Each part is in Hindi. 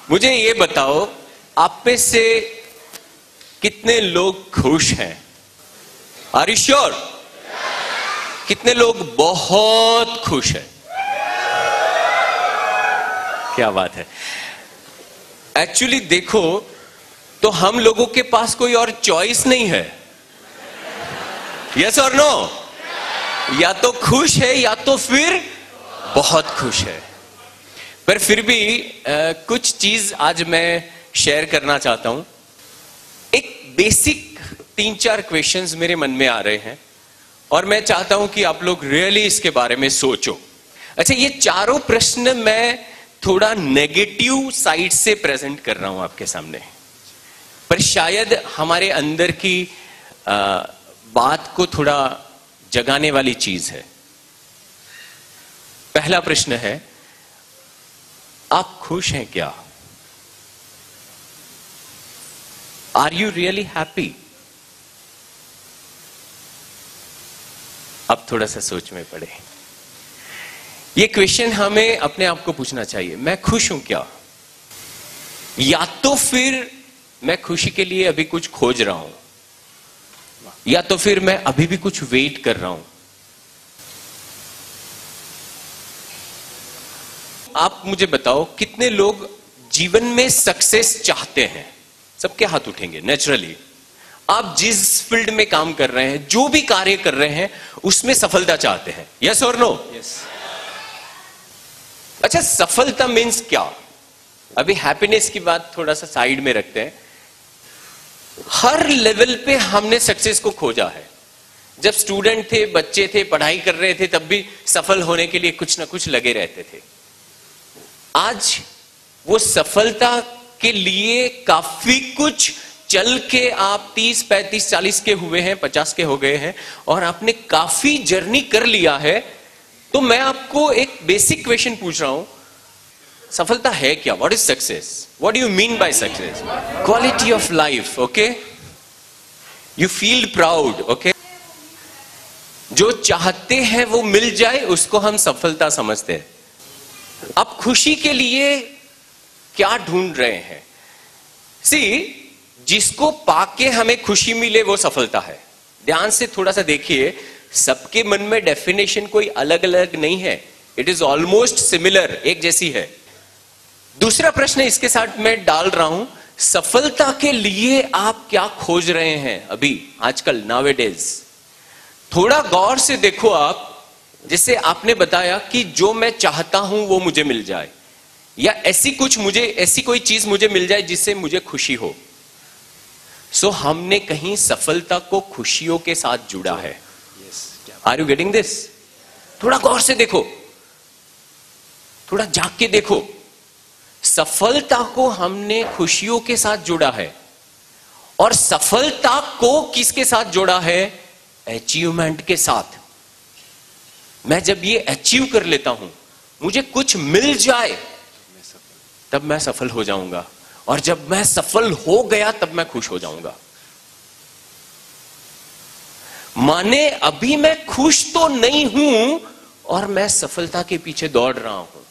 मुझे ये बताओ, आप में से कितने लोग खुश हैं? Are you sure? कितने लोग बहुत खुश हैं? क्या बात है। एक्चुअली देखो तो हम लोगों के पास कोई और चॉइस नहीं है। यस और नो? या तो खुश है या तो फिर बहुत खुश है। पर फिर भी कुछ चीज आज मैं शेयर करना चाहता हूं। एक बेसिक 3-4 क्वेश्चंस मेरे मन में आ रहे हैं और मैं चाहता हूं कि आप लोग रियली इसके बारे में सोचो। अच्छा, ये चारों प्रश्न मैं थोड़ा नेगेटिव साइड से प्रेजेंट कर रहा हूं आपके सामने, पर शायद हमारे अंदर की बात को थोड़ा जगाने वाली चीज है। पहला प्रश्न है, आप खुश हैं क्या? Are you really happy? अब थोड़ा सा सोच में पड़े। ये क्वेश्चन हमें अपने आप को पूछना चाहिए, मैं खुश हूं क्या? या तो फिर मैं खुशी के लिए अभी कुछ खोज रहा हूं, या तो फिर मैं अभी भी कुछ वेट कर रहा हूं। आप मुझे बताओ, कितने लोग जीवन में सक्सेस चाहते हैं? सबके हाथ उठेंगे नेचुरली। आप जिस फील्ड में काम कर रहे हैं, जो भी कार्य कर रहे हैं, उसमें सफलता चाहते हैं। यस और नो? यस। अच्छा, सफलता मीन्स क्या? अभी हैप्पीनेस की बात थोड़ा सा साइड में रखते हैं। हर लेवल पे हमने सक्सेस को खोजा है। जब स्टूडेंट थे, बच्चे थे, पढ़ाई कर रहे थे, तब भी सफल होने के लिए कुछ ना कुछ लगे रहते थे। आज वो सफलता के लिए काफी कुछ चल के आप 30, 35, 40 के हुए हैं, 50 के हो गए हैं और आपने काफी जर्नी कर लिया है। तो मैं आपको एक बेसिक क्वेश्चन पूछ रहा हूं, सफलता है क्या? What is success? What do you mean by success? Quality of life, okay? You feel proud, okay? जो चाहते हैं वो मिल जाए, उसको हम सफलता समझते हैं। अब खुशी के लिए क्या ढूंढ रहे हैं? सी, जिसको पाके हमें खुशी मिले वो सफलता है। ध्यान से थोड़ा सा देखिए, सबके मन में डेफिनेशन कोई अलग अलग नहीं है। इट इज ऑलमोस्ट सिमिलर, एक जैसी है। दूसरा प्रश्न इसके साथ मैं डाल रहा हूं, सफलता के लिए आप क्या खोज रहे हैं अभी, आजकल, नाउअडेज? थोड़ा गौर से देखो आप। जैसे आपने बताया कि जो मैं चाहता हूं वो मुझे मिल जाए, या ऐसी कोई चीज मुझे मिल जाए जिससे मुझे खुशी हो। सो हमने कहीं सफलता को खुशियों के साथ जुड़ा है। Are you getting this? थोड़ा गौर से देखो, थोड़ा जाग के देखो। सफलता को हमने खुशियों के साथ जोड़ा है, और सफलता को किसके साथ जोड़ा है? अचीवमेंट के साथ। मैं जब ये अचीव कर लेता हूं, मुझे कुछ मिल जाए, तब मैं सफल हो जाऊंगा, और जब मैं सफल हो गया तब मैं खुश हो जाऊंगा। माने अभी मैं खुश तो नहीं हूं और मैं सफलता के पीछे दौड़ रहा हूं।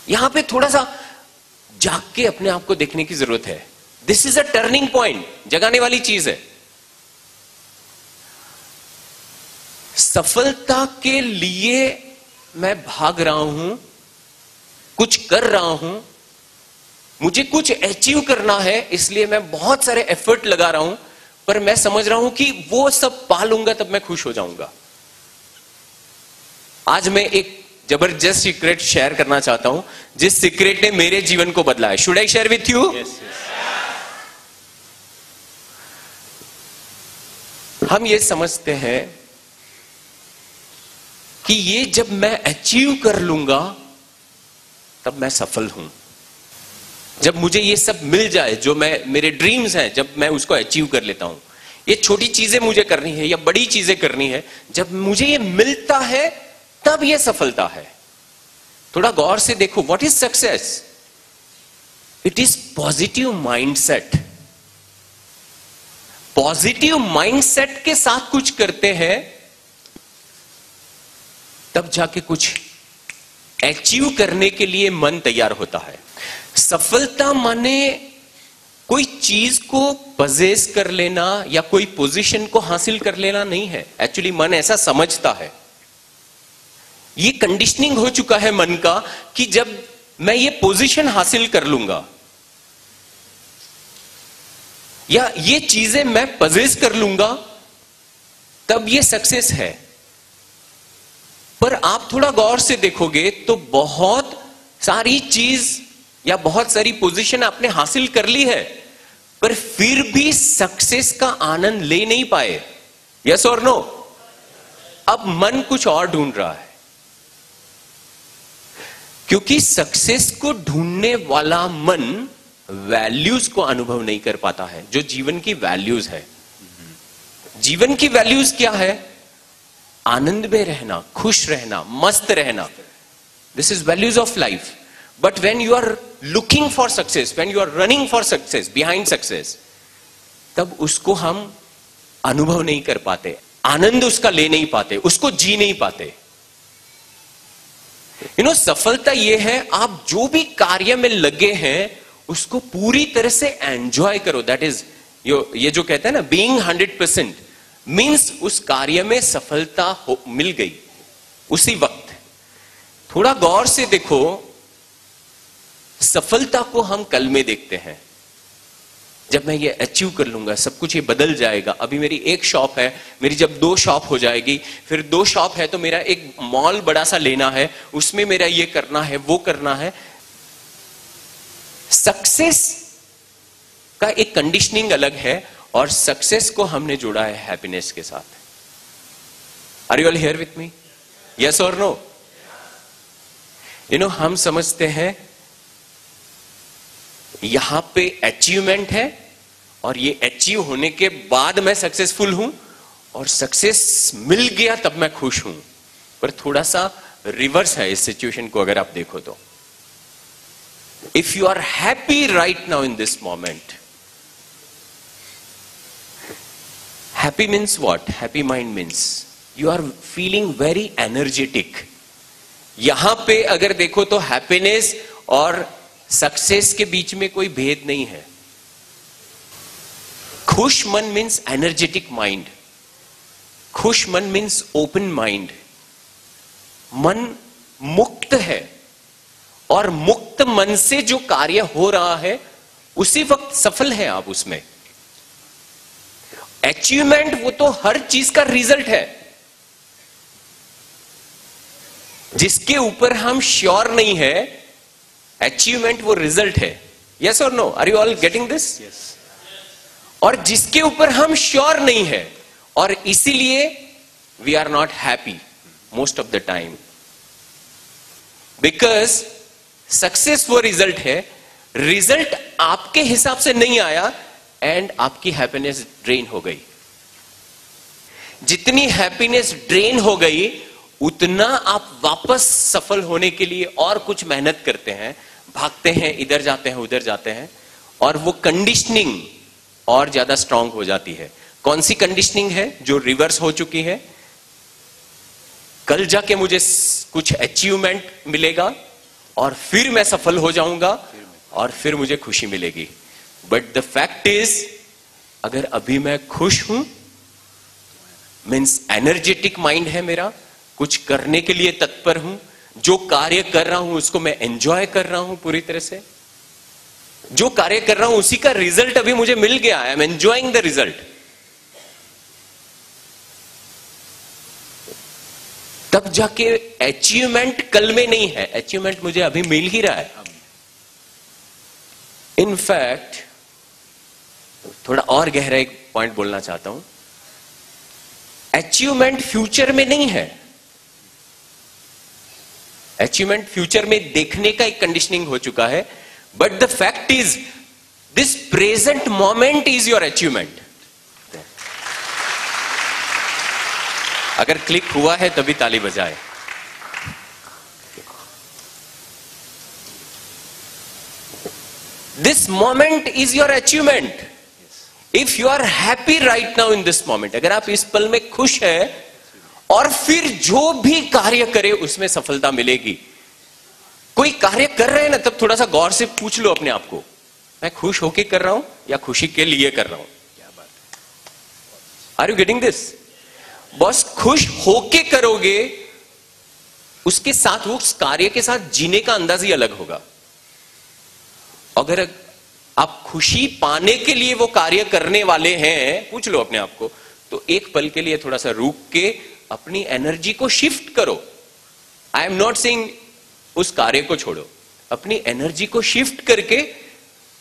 यहां पे थोड़ा सा जाग के अपने आप को देखने की जरूरत है। This is a turning point, जगाने वाली चीज है। सफलता के लिए मैं भाग रहा हूं, कुछ कर रहा हूं, मुझे कुछ अचीव करना है, इसलिए मैं बहुत सारे एफर्ट लगा रहा हूं, पर मैं समझ रहा हूं कि वो सब पा लूंगा तब मैं खुश हो जाऊंगा। आज मैं एक जबरदस्त सीक्रेट शेयर करना चाहता हूं, जिस सीक्रेट ने मेरे जीवन को बदला है। Should I share with you? हम ये समझते हैं कि ये जब मैं अचीव कर लूंगा तब मैं सफल हूं। जब मुझे ये सब मिल जाए, जो मेरे ड्रीम्स हैं, जब मैं उसको अचीव कर लेता हूं, ये छोटी चीजें मुझे करनी है या बड़ी चीजें करनी है, जब मुझे ये मिलता है तब ये सफलता है। थोड़ा गौर से देखो, what is success? It is positive mindset. Positive mindset के साथ कुछ करते हैं, तब जाके कुछ अचीव करने के लिए मन तैयार होता है। सफलता माने कोई चीज को पजेस कर लेना या कोई पोजीशन को हासिल कर लेना नहीं है। एक्चुअली मन ऐसा समझता है, ये कंडीशनिंग हो चुका है मन का कि जब मैं ये पोजीशन हासिल कर लूंगा या ये चीजें मैं पजेस कर लूंगा तब ये सक्सेस है। पर आप थोड़ा गौर से देखोगे तो बहुत सारी चीज या बहुत सारी पोजीशन आपने हासिल कर ली है, पर फिर भी सक्सेस का आनंद ले नहीं पाए। यस और नो? अब मन कुछ और ढूंढ रहा है, क्योंकि सक्सेस को ढूंढने वाला मन वैल्यूज को अनुभव नहीं कर पाता है, जो जीवन की वैल्यूज है। जीवन की वैल्यूज क्या है? आनंद में रहना, खुश रहना, मस्त रहना। This is values of life. But when you are looking for success, when you are running for success, behind success, तब उसको हम अनुभव नहीं कर पाते, आनंद उसका ले नहीं पाते, उसको जी नहीं पाते। सफलता यह है आप जो भी कार्य में लगे हैं उसको पूरी तरह से एंजॉय करो। दैट इज ये जो कहते हैं ना, बीइंग 100% मीन्स उस कार्य में सफलता मिल गई उसी वक्त। थोड़ा गौर से देखो, सफलता को हम कल में देखते हैं, जब मैं ये अचीव कर लूंगा सब कुछ ये बदल जाएगा। अभी मेरी एक शॉप है, मेरी जब 2 शॉप हो जाएगी, फिर 2 शॉप है तो मेरा एक मॉल बड़ा सा लेना है, उसमें मेरा ये करना है, वो करना है। सक्सेस का एक कंडीशनिंग अलग है और सक्सेस को हमने जोड़ा है हैप्पीनेस के साथ। Are you all here with me? Yes और नो? हम समझते हैं यहां पे अचीवमेंट है और ये अचीव होने के बाद मैं सक्सेसफुल हूं और सक्सेस मिल गया तब मैं खुश हूं। पर थोड़ा सा रिवर्स है इस सिचुएशन को अगर आप देखो तो। If you are happy right now in this moment, happy means what? Happy mind means you are feeling very energetic. यहां पे अगर देखो तो हैप्पीनेस और सक्सेस के बीच में कोई भेद नहीं है। खुश मन मीन्स एनर्जेटिक माइंड, खुश मन मीन्स ओपन माइंड। मन मुक्त है और मुक्त मन से जो कार्य हो रहा है उसी वक्त सफल है आप उसमें। अचीवमेंट वो तो हर चीज का रिजल्ट है, जिसके ऊपर हम श्योर नहीं है, अचीवमेंट वो रिजल्ट है। यस और no? Are you all getting this? Yes. और जिसके ऊपर हम श्योर नहीं है और इसीलिए we are not happy most of the time, because success वो रिजल्ट है, रिजल्ट आपके हिसाब से नहीं आया एंड आपकी हैप्पीनेस ड्रेन हो गई। जितनी हैप्पीनेस ड्रेन हो गई उतना आप वापस सफल होने के लिए और कुछ मेहनत करते हैं, भागते हैं, इधर जाते हैं, उधर जाते हैं, और वो कंडीशनिंग और ज्यादा स्ट्रांग हो जाती है। कौन सी कंडीशनिंग है? जो रिवर्स हो चुकी है। कल जाके मुझे कुछ अचीवमेंट मिलेगा और फिर मैं सफल हो जाऊंगा और फिर मुझे खुशी मिलेगी। बट द फैक्ट इज, अगर अभी मैं खुश हूं, मीन्स एनर्जेटिक माइंड है मेरा, कुछ करने के लिए तत्पर हूं, जो कार्य कर रहा हूं उसको मैं एंजॉय कर रहा हूं पूरी तरह से, जो कार्य कर रहा हूं उसी का रिजल्ट अभी मुझे मिल गया, I am enjoying the result, तब जाके अचीवमेंट कल में नहीं है, अचीवमेंट मुझे अभी मिल ही रहा है। इनफैक्ट थोड़ा और गहरा एक पॉइंट बोलना चाहता हूं, अचीवमेंट फ्यूचर में नहीं है। अचीवमेंट फ्यूचर में देखने का एक कंडीशनिंग हो चुका है, but the fact is this present moment is your achievement. अगर क्लिक हुआ है तभी ताली बजाए। This moment is your achievement. If you are happy right now in this moment, अगर आप इस पल में खुश हैं और फिर जो भी कार्य करे उसमें सफलता मिलेगी, कोई कार्य कर रहे हैं ना, तब थोड़ा सा गौर से पूछ लो अपने आप को, मैं खुश होके कर रहा हूं या खुशी के लिए कर रहा हूं? क्या बात है, आर यू गेटिंग दिस? बस खुश होके करोगे, उसके साथ उस कार्य के साथ जीने का अंदाज ही अलग होगा। अगर आप खुशी पाने के लिए वो कार्य करने वाले हैं, पूछ लो अपने आप को, तो एक पल के लिए थोड़ा सा रुक के अपनी एनर्जी को शिफ्ट करो। आई एम नॉट सेइंग उस कार्य को छोड़ो, अपनी एनर्जी को शिफ्ट करके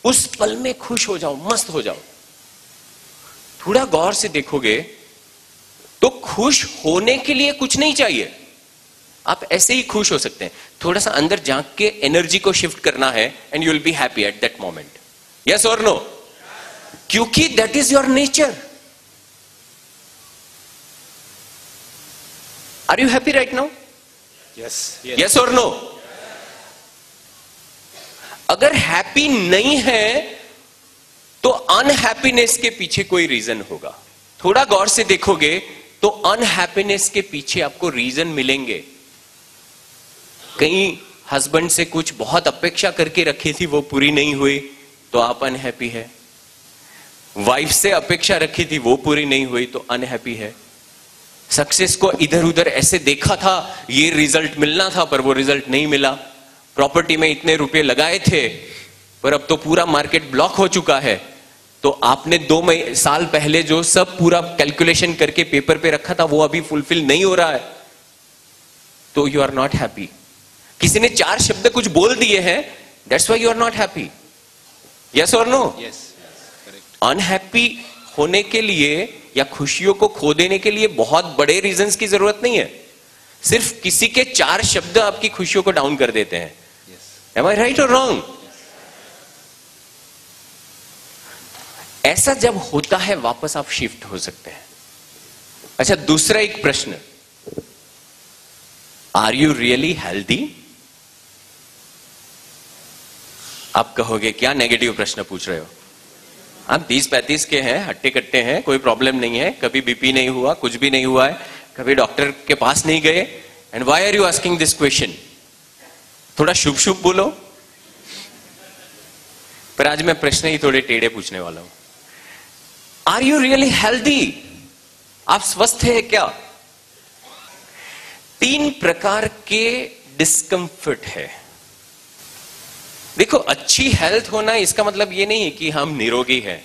उस पल में खुश हो जाओ, मस्त हो जाओ। थोड़ा गौर से देखोगे तो खुश होने के लिए कुछ नहीं चाहिए, आप ऐसे ही खुश हो सकते हैं। थोड़ा सा अंदर झांक के एनर्जी को शिफ्ट करना है and you will be happy at that moment. Yes और नो? क्योंकि that is your nature. Are you happy right now? Yes. Yes और नो? अगर हैप्पी नहीं है तो अनहैप्पीनेस के पीछे कोई रीजन होगा। थोड़ा गौर से देखोगे तो अनहैप्पीनेस के पीछे आपको रीजन मिलेंगे। कहीं हस्बैंड से कुछ बहुत अपेक्षा करके रखी थी, वो पूरी नहीं हुई तो आप अनहैप्पी है। वाइफ से अपेक्षा रखी थी, वो पूरी नहीं हुई तो अनहैप्पी है। सक्सेस को इधर उधर ऐसे देखा था, ये रिजल्ट मिलना था पर वो रिजल्ट नहीं मिला। प्रॉपर्टी में इतने रुपए लगाए थे पर अब तो पूरा मार्केट ब्लॉक हो चुका है, तो आपने 2 साल पहले जो सब पूरा कैलकुलेशन करके पेपर पे रखा था वो अभी फुलफिल नहीं हो रहा है, तो यू आर नॉट हैप्पी। किसी ने 4 शब्द कुछ बोल दिए हैं, that's why you are not happy. Yes और नो? Yes, correct. अनहैप्पी होने के लिए या खुशियों को खो देने के लिए बहुत बड़े रीजंस की जरूरत नहीं है, सिर्फ किसी के 4 शब्द आपकी खुशियों को डाउन कर देते हैं। एम आई राइट और रॉन्ग? ऐसा जब होता है वापस आप शिफ्ट हो सकते हैं। अच्छा, दूसरा एक प्रश्न, आर यू रियली हेल्दी? आप कहोगे क्या नेगेटिव प्रश्न पूछ रहे हो, आप 20-35 के हैं, हट्टे कट्टे हैं, कोई प्रॉब्लम नहीं है, कभी बीपी नहीं हुआ, कुछ भी नहीं हुआ है, कभी डॉक्टर के पास नहीं गए, and why are you asking this question? थोड़ा शुभ शुभ बोलो। पर आज मैं प्रश्न ही थोड़े टेढ़े पूछने वाला हूं। Are you really healthy? आप स्वस्थ हैं क्या? 3 प्रकार के डिस्कंफर्ट है। देखो, अच्छी हेल्थ होना इसका मतलब ये नहीं है कि हम निरोगी हैं।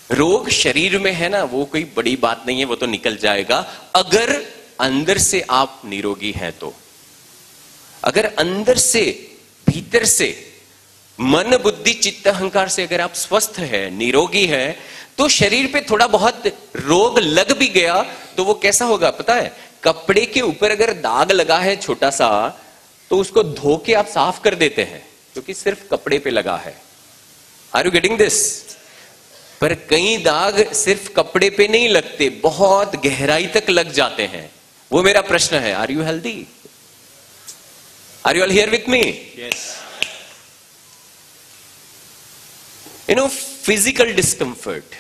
रोग शरीर में है ना, वो कोई बड़ी बात नहीं है, वो तो निकल जाएगा अगर अंदर से आप निरोगी हैं तो। अगर अंदर से, भीतर से, मन बुद्धि चित्त अहंकार से अगर आप स्वस्थ है, निरोगी है, तो शरीर पे थोड़ा बहुत रोग लग भी गया तो वो कैसा होगा पता है? कपड़े के ऊपर अगर दाग लगा है छोटा सा, तो उसको धो के आप साफ कर देते हैं क्योंकि सिर्फ कपड़े पे लगा है। Are you getting this? पर कई दाग सिर्फ कपड़े पे नहीं लगते, बहुत गहराई तक लग जाते हैं। वो मेरा प्रश्न है, are you healthy? Are you all here with me? Yes. You know, physical discomfort,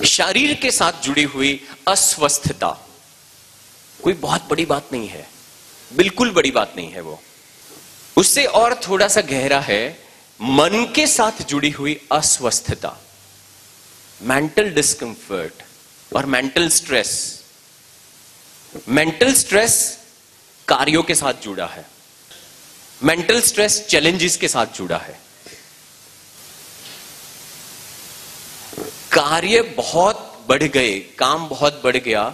शरीर के साथ जुड़ी हुई अस्वस्थता कोई बहुत बड़ी बात नहीं है, बिल्कुल बड़ी बात नहीं है वो। उससे और थोड़ा सा गहरा है मन के साथ जुड़ी हुई अस्वस्थता, मेंटल डिस्कंफर्ट और मेंटल स्ट्रेस। मेंटल स्ट्रेस कार्यों के साथ जुड़ा है, मेंटल स्ट्रेस चैलेंजेस के साथ जुड़ा है। कार्य बहुत बढ़ गए, काम बहुत बढ़ गया,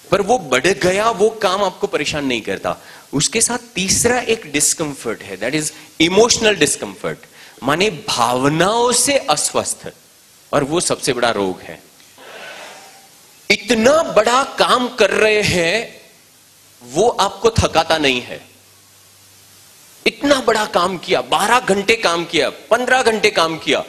पर वो बढ़ गया वो काम आपको परेशान नहीं करता। उसके साथ तीसरा एक डिस्कंफर्ट है, दैट इज इमोशनल डिस्कंफर्ट, माने भावनाओं से अस्वस्थ, और वो सबसे बड़ा रोग है। इतना बड़ा काम कर रहे हैं, वो आपको थकाता नहीं है। इतना बड़ा काम किया, 12 घंटे काम किया, 15 घंटे काम किया,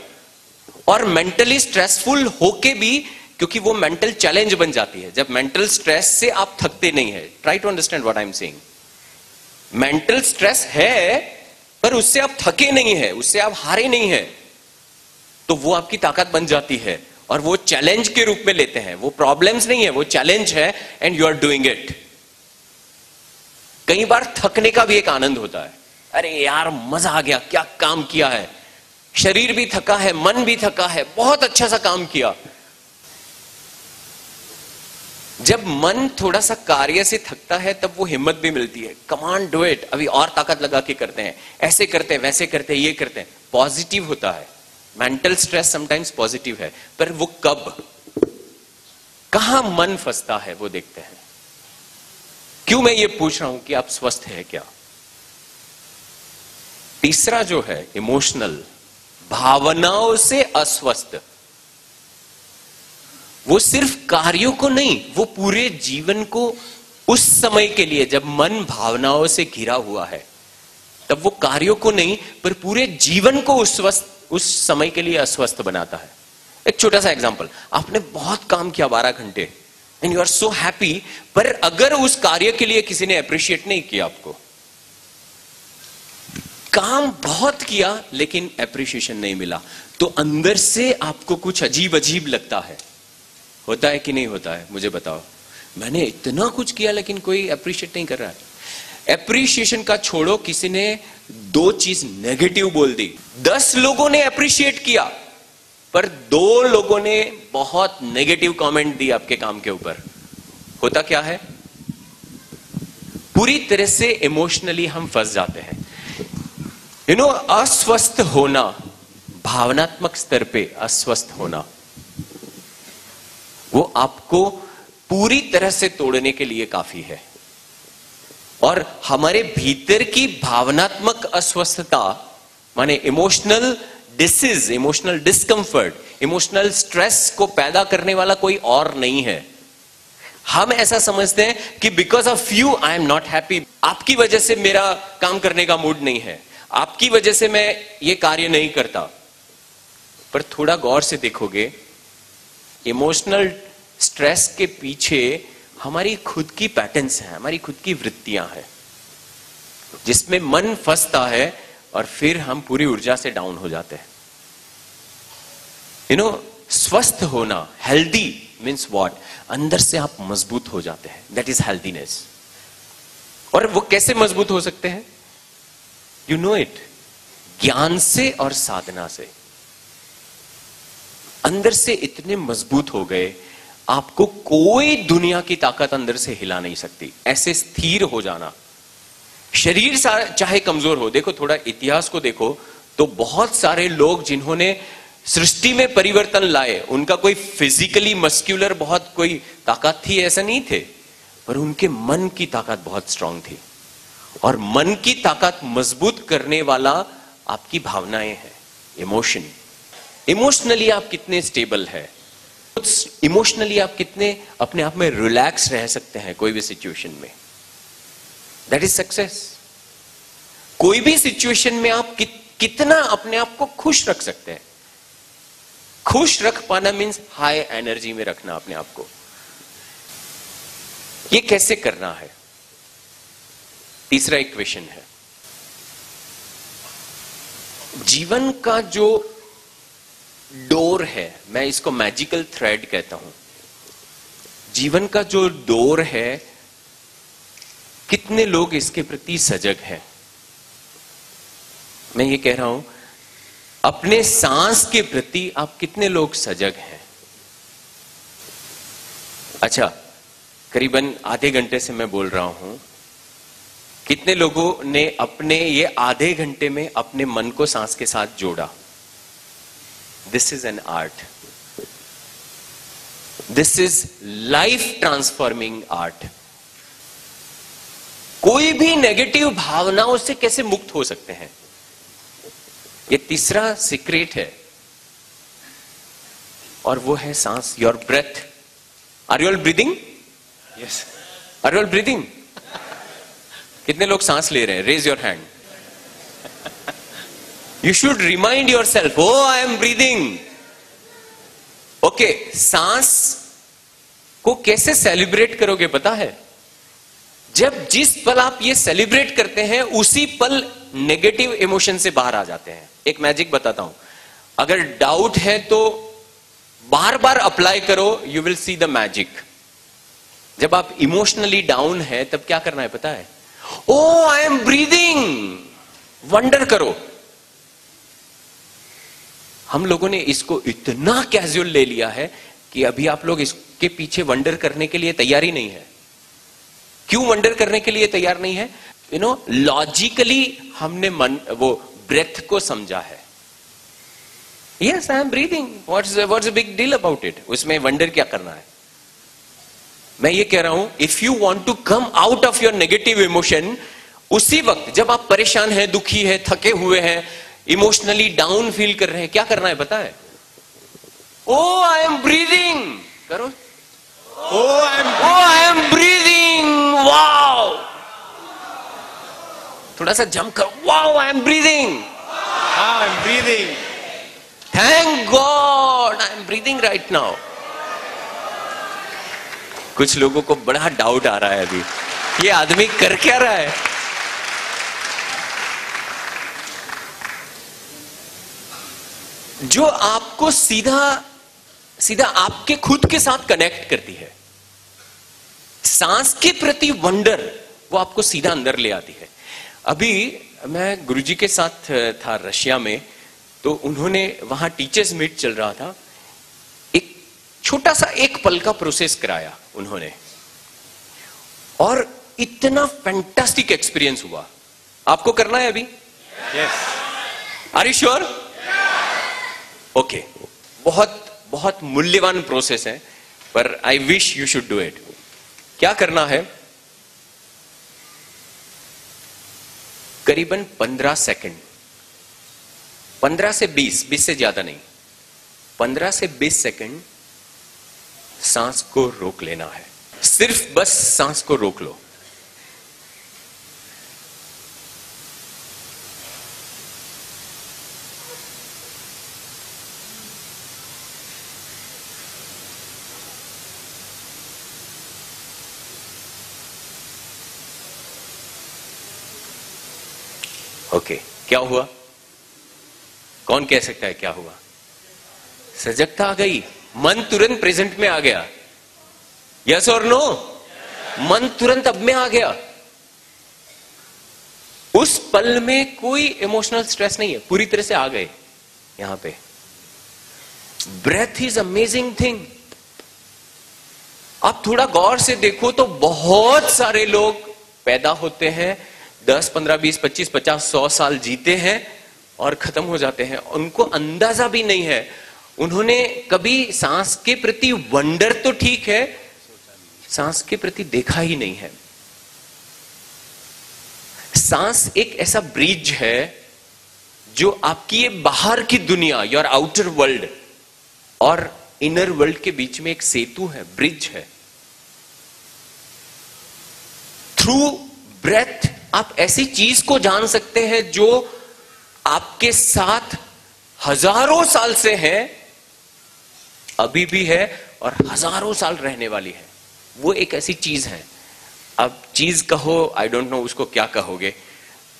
और मेंटली स्ट्रेसफुल होके भी, क्योंकि वो मेंटल चैलेंज बन जाती है। जब मेंटल स्ट्रेस से आप थकते नहीं है, try to understand what I am saying. Mental stress है पर उससे आप थके नहीं है, उससे आप हारे नहीं है, तो वो आपकी ताकत बन जाती है और वो चैलेंज के रूप में लेते हैं। वो प्रॉब्लम्स नहीं है, वो चैलेंज है, and you are doing it. कई बार थकने का भी एक आनंद होता है। अरे यार मजा आ गया, क्या काम किया है, शरीर भी थका है, मन भी थका है, बहुत अच्छा सा काम किया। जब मन थोड़ा सा कार्य से थकता है तब वो हिम्मत भी मिलती है, कम ऑन डू इट, अभी और ताकत लगा के करते हैं, ऐसे करते हैं, वैसे करते हैं, ये करते हैं। पॉजिटिव होता है। मेंटल स्ट्रेस समटाइम्स पॉजिटिव है, पर वो कब, कहां मन फंसता है वो देखते हैं। क्यों मैं ये पूछ रहा हूं कि आप स्वस्थ हैं क्या? तीसरा जो है इमोशनल, भावनाओं से अस्वस्थ। वो सिर्फ कार्यों को नहीं, वो पूरे जीवन को उस समय के लिए जब मन भावनाओं से घिरा हुआ है तब वो कार्यों को नहीं पर पूरे जीवन को उस समय के लिए अस्वस्थ बनाता है। एक छोटा सा एग्जांपल, आपने बहुत काम किया 12 घंटे and you are so happy, पर अगर उस कार्य के लिए किसी ने अप्रिशिएट नहीं किया आपको, काम बहुत किया लेकिन अप्रिशिएशन नहीं मिला, तो अंदर से आपको कुछ अजीब अजीब लगता है। होता है कि नहीं होता है? मुझे बताओ। मैंने इतना कुछ किया लेकिन कोई अप्रिशिएट नहीं कर रहा है। अप्रिशिएशन का छोड़ो, किसी ने 2 चीज नेगेटिव बोल दी, 10 लोगों ने अप्रिशिएट किया पर 2 लोगों ने बहुत नेगेटिव कमेंट दी आपके काम के ऊपर, होता क्या है? पूरी तरह से इमोशनली हम फंस जाते हैं। अस्वस्थ होना, भावनात्मक स्तर पे अस्वस्थ होना, वो आपको पूरी तरह से तोड़ने के लिए काफी है। और हमारे भीतर की भावनात्मक अस्वस्थता माने emotional disease, emotional discomfort, emotional stress को पैदा करने वाला कोई और नहीं है। हम ऐसा समझते हैं कि because of you I am not happy, आपकी वजह से मेरा काम करने का मूड नहीं है, आपकी वजह से मैं ये कार्य नहीं करता। पर थोड़ा गौर से देखोगे, इमोशनल स्ट्रेस के पीछे हमारी खुद की पैटर्न्स हैं, हमारी खुद की वृत्तियां हैं, जिसमें मन फंसता है और फिर हम पूरी ऊर्जा से डाउन हो जाते हैं। स्वस्थ होना, हेल्दी मीन्स व्हाट? अंदर से आप मजबूत हो जाते हैं, दैट इज हेल्दीनेस। और वो कैसे मजबूत हो सकते हैं? यू नो इट, ज्ञान से और साधना से। अंदर से इतने मजबूत हो गए, आपको कोई दुनिया की ताकत अंदर से हिला नहीं सकती। ऐसे स्थिर हो जाना। शरीर चाहे कमजोर हो, देखो थोड़ा इतिहास को देखो तो बहुत सारे लोग जिन्होंने सृष्टि में परिवर्तन लाए, उनका कोई फिजिकली मस्क्यूलर बहुत कोई ताकत थी ऐसा नहीं थे, पर उनके मन की ताकत बहुत स्ट्रांग थी। और मन की ताकत मजबूत करने वाला आपकी भावनाएं हैं, इमोशन। इमोशनली आप कितने स्टेबल है, इमोशनली आप कितने अपने आप में रिलैक्स रह सकते हैं कोई भी सिचुएशन में, दैट इज सक्सेस। कोई भी सिचुएशन में आप कितना अपने आप को खुश रख सकते हैं। खुश रख पाना मीन्स हाई एनर्जी में रखना अपने आप को। ये कैसे करना है? तीसरा इक्वेशन है, जीवन का जो डोर है, मैं इसको मैजिकल थ्रेड कहता हूं। जीवन का जो डोर है, कितने लोग इसके प्रति सजग हैं? मैं ये कह रहा हूं, अपने सांस के प्रति आप कितने लोग सजग हैं? अच्छा, करीबन आधे घंटे से मैं बोल रहा हूं, कितने लोगों ने अपने ये आधे घंटे में अपने मन को सांस के साथ जोड़ा? This is an art, this is life transforming art. कोई भी नेगेटिव भावनाओं से कैसे मुक्त हो सकते हैं, ये तीसरा सीक्रेट है, और वो है सांस, your breath. Are you all breathing? Yes, are you all breathing? कितने लोग सांस ले रहे हैं? Raise your hand. You should remind your self, oh I am breathing. Okay, सांस को कैसे सेलिब्रेट करोगे पता है? जब जिस पल आप ये सेलिब्रेट करते हैं, उसी पल नेगेटिव इमोशन से बाहर आ जाते हैं। एक मैजिक बताता हूं, अगर डाउट है तो बार बार अप्लाई करो, you will see the magic. जब आप इमोशनली डाउन है तब क्या करना है पता है? ओ आई एम ब्रीदिंग, वंडर करो। हम लोगों ने इसको इतना कैजुअल ले लिया है कि अभी आप लोग इसके पीछे वंडर करने के लिए तैयार ही नहीं है। क्यों वंडर करने के लिए तैयार नहीं है? लॉजिकली हमने वो ब्रेथ को समझा है। Yes, I am breathing, what's a big deal about it? उसमें वंडर क्या करना है? मैं ये कह रहा हूं, if you want to come out of your negative emotion, उसी वक्त जब आप परेशान हैं, दुखी है, थके हुए हैं, इमोशनली डाउन फील कर रहे हैं, क्या करना है पता है? ओ आई एम ब्रीदिंग करो। ओ आई एम ब्रीदिंग, वाओ। थोड़ा सा जंप करो, wow I am breathing, I am breathing, thank God I am breathing right now. कुछ लोगों को बड़ा डाउट आ रहा है अभी, ये आदमी कर क्या रहा है? जो आपको सीधा सीधा आपके खुद के साथ कनेक्ट करती है, सांस के प्रति वंडर, वो आपको सीधा अंदर ले आती है। अभी मैं गुरुजी के साथ था रशिया में, तो उन्होंने वहां टीचर्स मीट चल रहा था, एक छोटा सा एक पल का प्रोसेस कराया उन्होंने, और इतना फैंटास्टिक एक्सपीरियंस हुआ। आपको करना है अभी? Yes. Are you sure? Okay, बहुत बहुत मूल्यवान प्रोसेस है, पर I wish you should do it. क्या करना है? करीबन 15 सेकंड, 15 से 20 से ज्यादा नहीं, 15 से 20 सेकंड सांस को रोक लेना है। सिर्फ बस सांस को रोक लो। ओके, क्या हुआ? कौन कह सकता है क्या हुआ? सजगता आ गई, मन तुरंत प्रेजेंट में आ गया। यस और नो? मन तुरंत अब में आ गया। उस पल में कोई इमोशनल स्ट्रेस नहीं है, पूरी तरह से आ गए यहां पे। Breath is amazing thing. आप थोड़ा गौर से देखो तो बहुत सारे लोग पैदा होते हैं, 10, 15, 20, 25, 50, 100 साल जीते हैं और खत्म हो जाते हैं। उनको अंदाजा भी नहीं है, उन्होंने कभी सांस के प्रति वंडर तो ठीक है, सांस के प्रति देखा ही नहीं है। सांस एक ऐसा ब्रिज है जो आपकी ये बाहर की दुनिया, योर आउटर वर्ल्ड और इनर वर्ल्ड के बीच में एक सेतु है, ब्रिज है। थ्रू ब्रेथ आप ऐसी चीज को जान सकते हैं जो आपके साथ हजारों साल से है, अभी भी है और हजारों साल रहने वाली है। वो एक ऐसी चीज है, अब चीज कहो, आई डोंट नो उसको क्या कहोगे,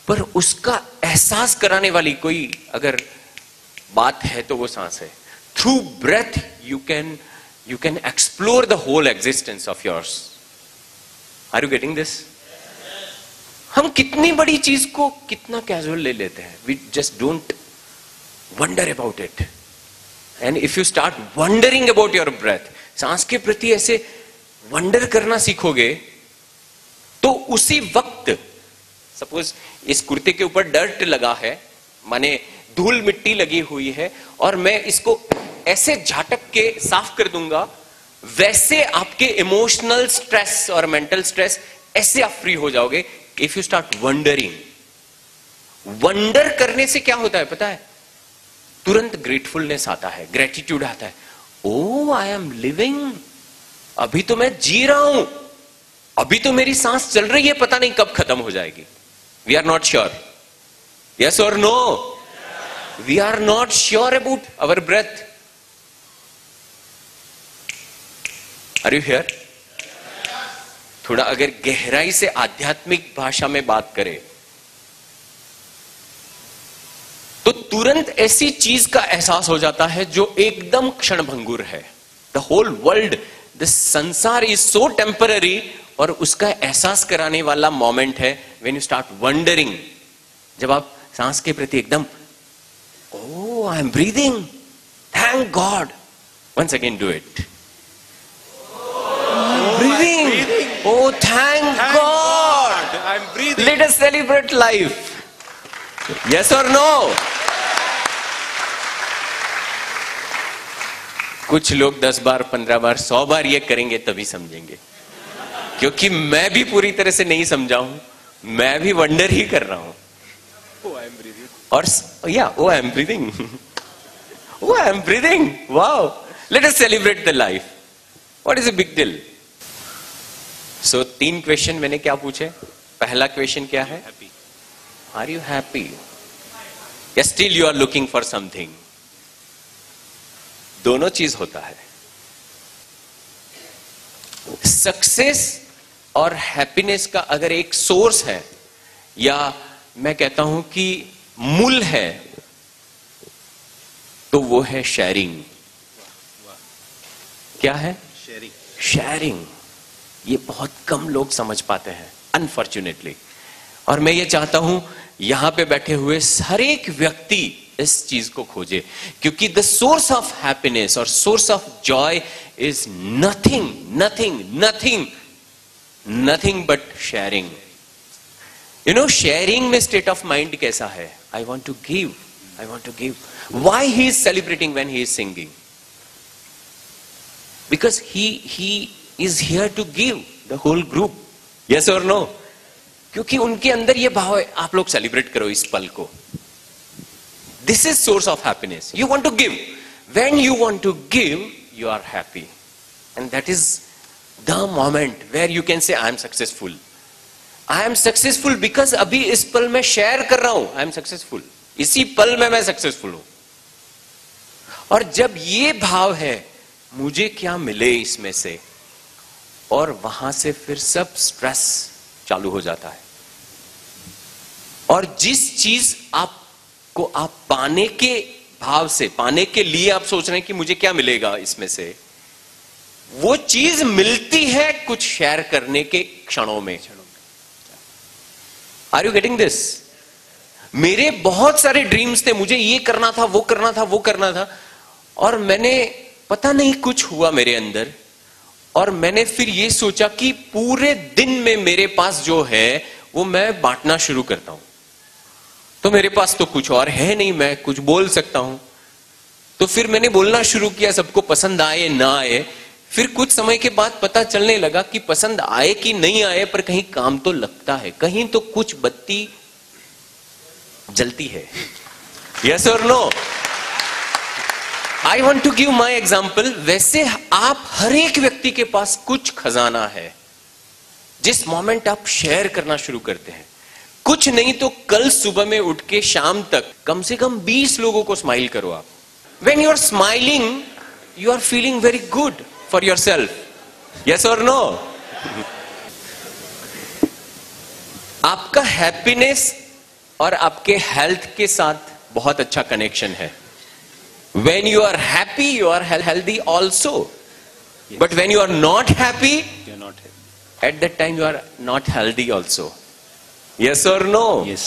पर उसका एहसास कराने वाली कोई अगर बात है तो वो सांस है। Through breath you can explore the whole existence of yours. Are you getting this? हम कितनी बड़ी चीज को कितना कैजुअल ले लेते हैं। We just don't wonder about it. And if you start wondering about your breath, सांस के प्रति ऐसे वंडर करना सीखोगे, तो उसी वक्त सपोज इस कुर्ते के ऊपर डर्ट लगा है, माने धूल मिट्टी लगी हुई है, और मैं इसको ऐसे झटक के साफ कर दूंगा, वैसे आपके इमोशनल स्ट्रेस और मेंटल स्ट्रेस ऐसे आप फ्री हो जाओगे। If you start wondering, wonder करने से क्या होता है पता है? तुरंत ग्रेटफुलनेस आता है, ग्रेटिट्यूड आता है। ओ आई एम लिविंग, अभी तो मैं जी रहा हूं, अभी तो मेरी सांस चल रही है, पता नहीं कब खत्म हो जाएगी। We are not sure. Yes और no? We are not sure about our breath. Are you here? थोड़ा अगर गहराई से आध्यात्मिक भाषा में बात करें तो तुरंत ऐसी चीज का एहसास हो जाता है जो एकदम क्षणभंगुर है। द होल वर्ल्ड, द संसार इज सो टेम्पररी, और उसका एहसास कराने वाला मोमेंट है व्हेन यू स्टार्ट वंडरिंग, जब आप सांस के प्रति एकदम, oh I am breathing, thank God, once again do it, breathing, oh thank God, I'm breathing. let us celebrate life, yes or no? कुछ लोग 10 बार 15 बार 100 बार ये करेंगे तभी समझेंगे, क्योंकि मैं भी पूरी तरह से नहीं समझा हूं, मैं भी वंडर ही कर रहा हूं। Oh, I'm breathing. और या oh I am breathing, oh I am breathing, wow, let us celebrate the life, what is a big deal? So 3 question मैंने क्या पूछे? पहला क्वेश्चन क्या है? Happy. आर यू हैप्पी या still you are looking for something? दोनों चीज होता है। सक्सेस और हैप्पीनेस का अगर एक सोर्स है, या मैं कहता हूं कि मूल है, तो वो है शेयरिंग। क्या है? Sharing. शेयरिंग। ये बहुत कम लोग समझ पाते हैं, अनफॉर्चुनेटली। और मैं ये चाहता हूं यहां पे बैठे हुए हर एक व्यक्ति इस चीज को खोजे, क्योंकि द सोर्स ऑफ हैप्पीनेस और source of joy is nothing nothing nothing nothing but sharing. You know, sharing में स्टेट ऑफ माइंड कैसा है? I want to give, I want to give. Why he is celebrating when he is singing? Because he is here to give the whole group, yes or no? क्योंकि उनके अंदर ये भाव है, आप लोग सेलिब्रेट करो इस पल को। This is source of happiness. You want to give. When you want to give, you are happy, and that is the moment where you can say, I am successful. I am successful because अभी इस पल में शेयर कर रहा हूं, I am successful. इसी पल में मैं सक्सेसफुल हूं। और जब ये भाव है, मुझे क्या मिले इसमें से, और वहां से फिर सब स्ट्रेस चालू हो जाता है। और जिस चीज आपको आप पाने के भाव से, पाने के लिए आप सोच रहे हैं कि मुझे क्या मिलेगा इसमें से, वो चीज मिलती है कुछ शेयर करने के क्षणों में। Are you getting this? मेरे बहुत सारे ड्रीम्स थे, मुझे ये करना था, वो करना था, वो करना था, और मैंने पता नहीं कुछ हुआ मेरे अंदर, और मैंने फिर ये सोचा कि पूरे दिन में मेरे पास जो है वो मैं बांटना शुरू करता हूं। तो मेरे पास तो कुछ और है नहीं, मैं कुछ बोल सकता हूं। तो फिर मैंने बोलना शुरू किया, सबको पसंद आए ना आए। फिर कुछ समय के बाद पता चलने लगा कि पसंद आए कि नहीं आए, पर कहीं काम तो लगता है, कहीं तो कुछ बत्ती जलती है। यस और no? I want to give my example. वैसे आप हर एक व्यक्ति के पास कुछ खजाना है, जिस मोमेंट आप शेयर करना शुरू करते हैं। कुछ नहीं तो कल सुबह में उठ के शाम तक कम से कम 20 लोगों को स्माइल करो आप। When you are smiling, you are feeling very good for your self. Yes और नो? आपका हैप्पीनेस और आपके हेल्थ के साथ बहुत अच्छा कनेक्शन है। When you are happy, you are healthy also. Yes. But when you are not happy, You're not happy. at that time you are not healthy also. Yes or no? Yes.